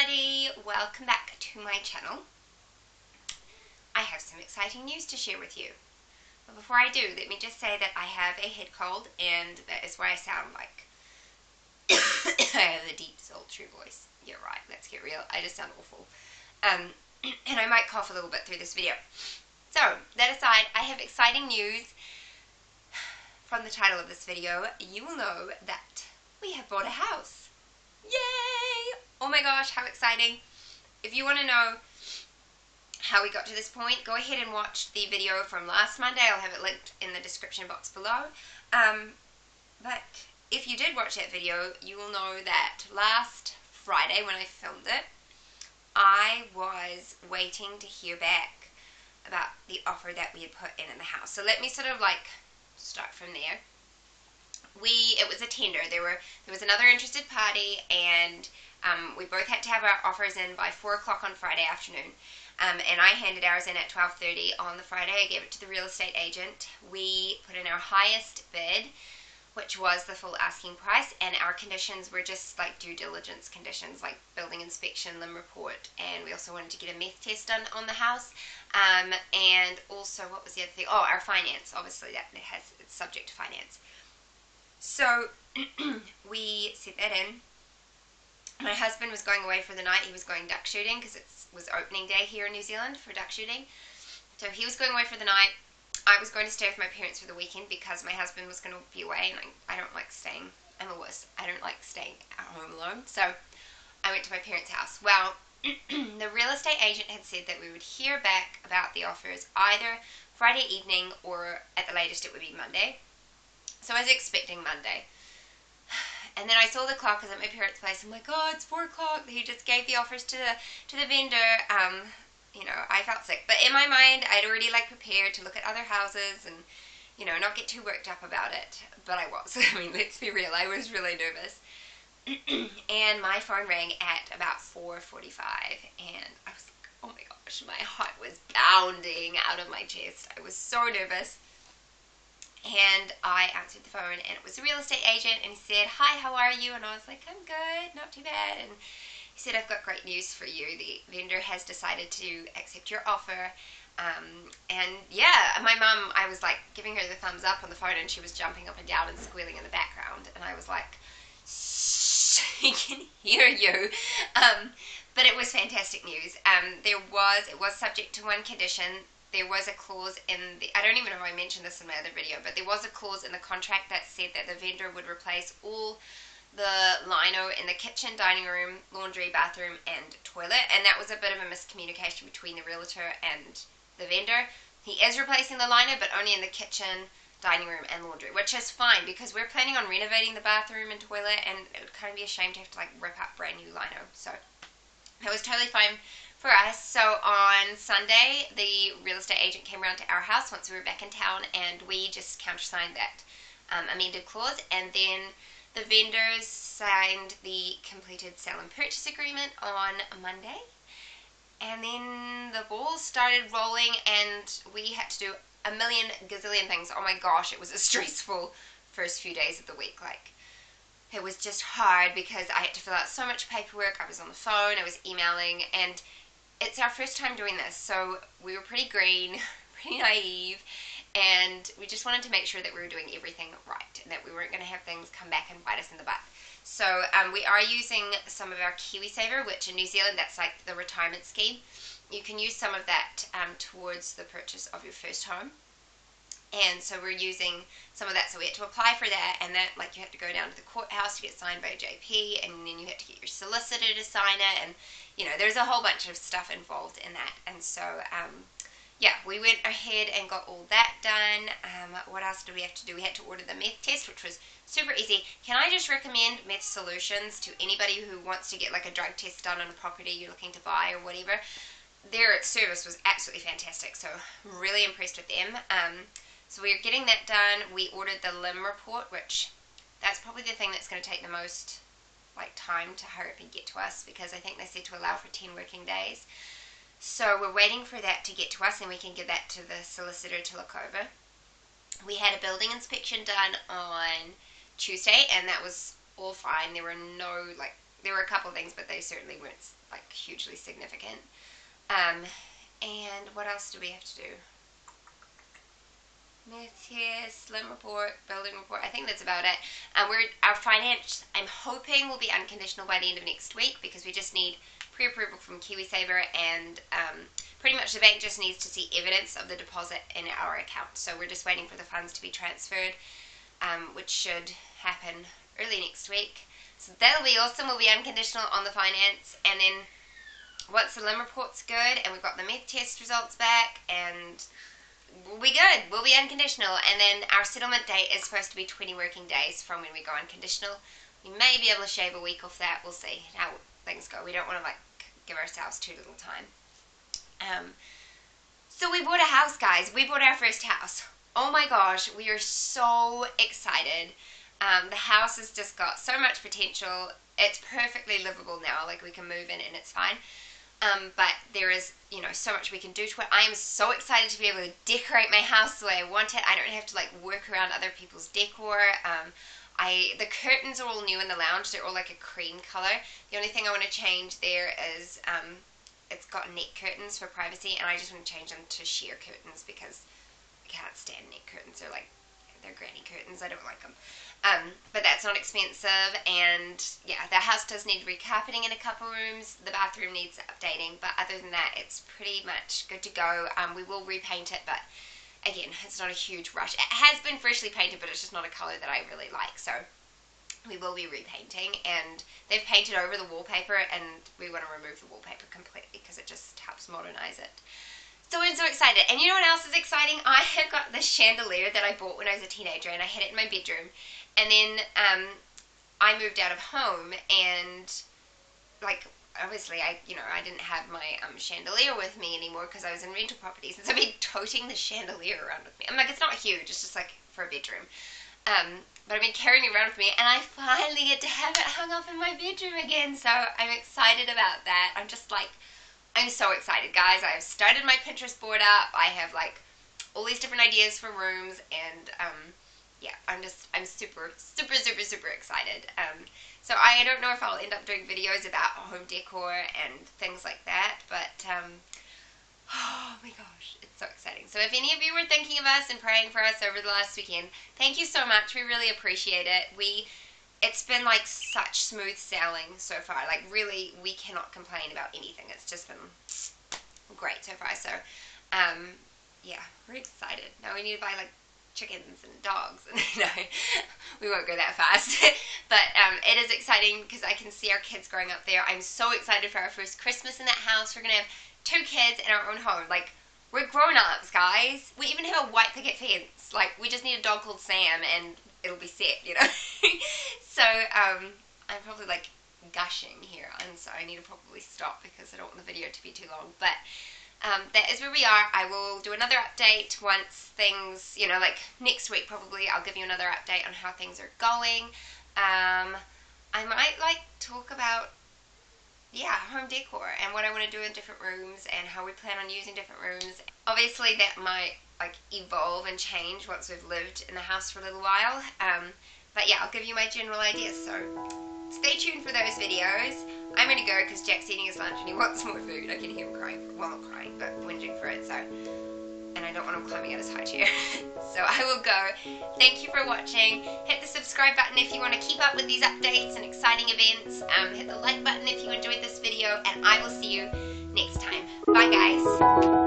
everybody, welcome back to my channel. I have some exciting news to share with you. But before I do, let me just say that I have a head cold, and that is why I sound like I have a deep, sultry voice. Yeah, right, let's get real. I just sound awful. And I might cough a little bit through this video. So, that aside, I have exciting news. From the title of this video, you will know that we have bought a house. Yay! Oh my gosh, how exciting. If you want to know how we got to this point, go ahead and watch the video from last Monday. I'll have it linked in the description box below. But if you did watch that video, you will know that last Friday when I filmed it, I was waiting to hear back about the offer that we had put in the house. So let me sort of like start from there. It was a tender. There was another interested party, and we both had to have our offers in by 4 o'clock on Friday afternoon. And I handed ours in at 12:30 on the Friday. I gave it to the real estate agent. We put in our highest bid, which was the full asking price, and our conditions were just like due diligence conditions, like building inspection, limb report, and we also wanted to get a meth test done on the house. And also, what was the other thing? Oh, our finance. Obviously, it's subject to finance. So we set that in. My husband was going away for the night. He was going duck shooting because it was opening day here in New Zealand for duck shooting. So he was going away for the night. I was going to stay with my parents for the weekend because my husband was going to be away, and I don't like staying. I'm a wuss. I don't like staying at home alone. So I went to my parents' house. Well, the real estate agent had said that we would hear back about the offers either Friday evening or at the latest it would be Monday. So I was expecting Monday. And then I saw the clock. I was at my parents' place. I'm like, oh, it's 4 o'clock. He just gave the offers to the vendor. You know, I felt sick. But in my mind, I'd already like prepared to look at other houses and, you know, not get too worked up about it. But I was. I mean, let's be real. I was really nervous. And my phone rang at about 4:45. And I was like, oh my gosh, my heart was bounding out of my chest. I was so nervous. And I answered the phone, and it was a real estate agent, and he said, hi, how are you? And I was like, I'm good, not too bad. And he said, I've got great news for you. The vendor has decided to accept your offer. And yeah, my mum, I was like giving her the thumbs up on the phone, and she was jumping up and down and squealing in the background. And I was like, shh, he can hear you. But it was fantastic news. It was subject to one condition. There was a clause in I don't even know if I mentioned this in my other video, but there was a clause in the contract that said that the vendor would replace all the lino in the kitchen, dining room, laundry, bathroom, and toilet. And that was a bit of a miscommunication between the realtor and the vendor. He is replacing the lino, but only in the kitchen, dining room, and laundry, which is fine because we're planning on renovating the bathroom and toilet, and it would kind of be a shame to have to like rip up brand new lino. So that was totally fine for us. So on Sunday, the real estate agent came around to our house once we were back in town, and we just countersigned that amended clause, and then the vendors signed the completed sale and purchase agreement on Monday, and then the ball started rolling, and we had to do a million gazillion things. Oh my gosh, it was a stressful first few days of the week. Like, it was just hard because I had to fill out so much paperwork. I was on the phone, I was emailing, and it's our first time doing this, so we were pretty green, pretty naive, and we just wanted to make sure that we were doing everything right and that we weren't going to have things come back and bite us in the butt. So we are using some of our KiwiSaver, which in New Zealand, that's like the retirement scheme. You can use some of that towards the purchase of your first home. And so we're using some of that, so we had to apply for that, and that, like, you have to go down to the courthouse to get signed by a JP, and then you have to get your solicitor to sign it, and, you know, there's a whole bunch of stuff involved in that. And so, yeah, we went ahead and got all that done. What else did we have to do? We had to order the meth test, which was super easy. Can I just recommend Meth Solutions to anybody who wants to get, like, a drug test done on a property you're looking to buy or whatever? Their service was absolutely fantastic, so really impressed with them. So we're getting that done. We ordered the limb report, which that's probably the thing that's going to take the most like time to hurry up and get to us, because I think they said to allow for 10 working days. So we're waiting for that to get to us, and we can give that to the solicitor to look over. We had a building inspection done on Tuesday, and that was all fine. There were no like there were a couple things, but they certainly weren't like hugely significant. And what else do we have to do? Math test, slim report, building report. I think that's about it. Our finance, I'm hoping, will be unconditional by the end of next week, because we just need pre-approval from KiwiSaver, and pretty much the bank just needs to see evidence of the deposit in our account. So we're just waiting for the funds to be transferred, which should happen early next week. So that'll be awesome. We'll be unconditional on the finance, and then once the limb report's good and we've got the meth test results back, and we'll be good. We'll be unconditional, and then our settlement date is supposed to be 20 working days from when we go unconditional. We may be able to shave a week off that. We'll see how things go. We don't want to like give ourselves too little time. So we bought a house, guys. We bought our first house. Oh my gosh, we are so excited. The house has just got so much potential. It's perfectly livable now. Like, we can move in and it's fine. But there is, you know, so much we can do to it. I am so excited to be able to decorate my house the way I want it. I don't have to like work around other people's decor. The curtains are all new in the lounge. They're all like a cream color. The only thing I want to change there is it's got net curtains for privacy, and I just want to change them to sheer curtains because I can't stand net curtains. They're granny curtains. I don't like them. But that's not expensive, and yeah, the house does need recarpeting in a couple rooms. The bathroom needs updating, but other than that, it's pretty much good to go. We will repaint it, but again, it's not a huge rush. It has been freshly painted, but it's just not a color that I really like, so we will be repainting, and they've painted over the wallpaper, and we want to remove the wallpaper completely because it just helps modernize it. So I'm so excited. And you know what else is exciting? I have got this chandelier that I bought when I was a teenager, and I had it in my bedroom. And then I moved out of home, and like, obviously I didn't have my chandelier with me anymore because I was in rental properties. And so I've been toting the chandelier around with me. I'm like, it's not huge, it's just like for a bedroom. But I've been carrying it around with me, and I finally get to have it hung up in my bedroom again. So I'm excited about that. I'm so excited, guys. I've started my Pinterest board up. I have like all these different ideas for rooms, and yeah, I'm super, super, super, super excited. So I don't know if I'll end up doing videos about home decor and things like that, but oh my gosh, it's so exciting. So if any of you were thinking of us and praying for us over the last weekend, thank you so much. We really appreciate it. It's been like such smooth sailing so far. Like, really, we cannot complain about anything. It's just been great so far. So yeah, we're excited. Now we need to buy like chickens and dogs, and we won't go that fast. But it is exciting because I can see our kids growing up there. I'm so excited for our first Christmas in that house. We're gonna have 2 kids in our own home. Like, we're grown-ups, guys. We even have a white picket fence. Like, we just need a dog called Sam, and it'll be set, you know. So I'm probably like gushing here, and so I need to probably stop because I don't want the video to be too long. But that is where we are. I will do another update once things, like next week probably. I'll give you another update on how things are going. I might like talk about, home decor and what I want to do in different rooms and how we plan on using different rooms. Obviously that might like evolve and change once we've lived in the house for a little while. But yeah, I'll give you my general ideas, so stay tuned for those videos. I'm going to go because Jack's eating his lunch and he wants more food. I can hear him crying. Well, not crying, but whinging for it, so. And I don't want him climbing out his high chair. So I will go. Thank you for watching. Hit the subscribe button if you want to keep up with these updates and exciting events. Hit the like button if you enjoyed this video, and I will see you next time. Bye, guys.